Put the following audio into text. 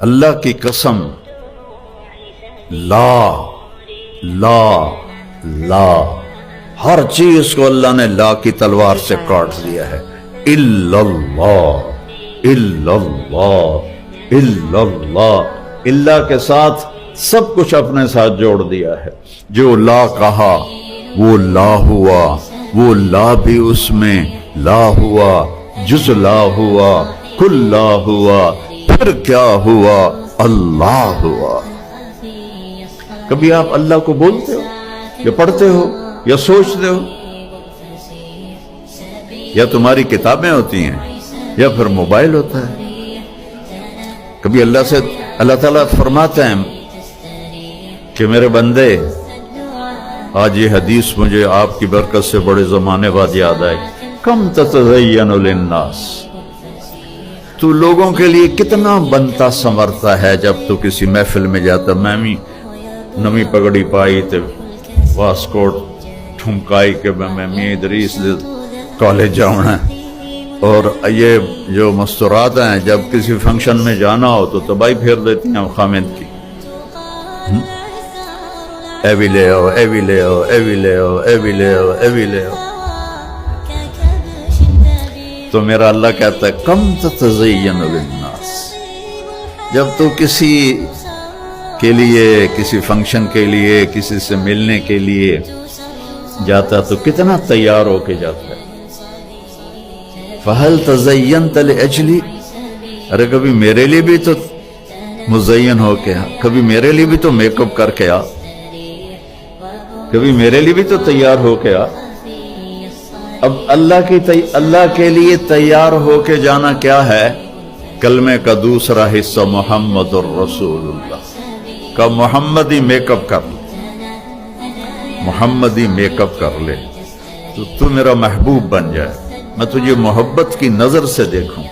اللہ کی قسم، لا لا لا، ہر چیز کو اللہ نے لا کی تلوار سے کاٹ دیا ہے۔ الا اللہ، الا اللہ، الا اللہ، اللہ کے ساتھ سب کچھ اپنے ساتھ جوڑ دیا ہے۔ جو لا کہا وہ لا ہوا، وہ لا بھی اس میں لا ہوا، جز لا ہوا، کل لا ہوا، پھر کیا ہوا؟ اللہ ہوا۔ کبھی آپ اللہ کو بولتے ہو یا پڑھتے ہو یا سوچتے ہو؟ یا تمہاری کتابیں ہوتی ہیں یا پھر موبائل ہوتا ہے؟ کبھی اللہ سے اللہ تعالیٰ فرماتے ہیں کہ میرے بندے، آج یہ حدیث مجھے آپ کی برکت سے بڑے زمانے بعد یاد آئی، کم تتزین للناس، تو لوگوں کے لیے کتنا بنتا سنورتا ہے۔ جب تو کسی محفل میں جاتا، میں بھی نمی پگڑی پائی تے واسکوٹ ٹھمکائی کہ میں میاں ادریس دے کالج جاؤنا ہے، اور یہ جو مستورات ہیں جب کسی فنکشن میں جانا ہو تو تباہی پھیر دیتی ہیں خامد کی، اے بھی لے آؤ، اے بھی لے آؤ، اے بھی لے آؤ، اے بھی لے آؤ، اے بھی لے آؤ۔ تو میرا اللہ کہتا ہے کم تتزین للناس، جب تو کسی کے لیے، کسی فنکشن کے لیے، کسی سے ملنے کے لیے جاتا تو کتنا تیار ہو کے جاتا ہے۔ فَهَلْ تَزَيَّنْتَ لِأَجْلِي، ارے کبھی میرے لیے بھی تو مزین ہو کے، کبھی میرے لیے بھی تو میک اپ کر کے آ، کبھی میرے لیے بھی تو تیار ہو کے آ۔ اب اللہ کے لیے تیار ہو کے جانا کیا ہے؟ کلمے کا دوسرا حصہ محمد الرسول اللہ کا، محمدی میک اپ کر لے، محمدی میک اپ کر لے تو تو میرا محبوب بن جائے، میں تجھے محبت کی نظر سے دیکھوں۔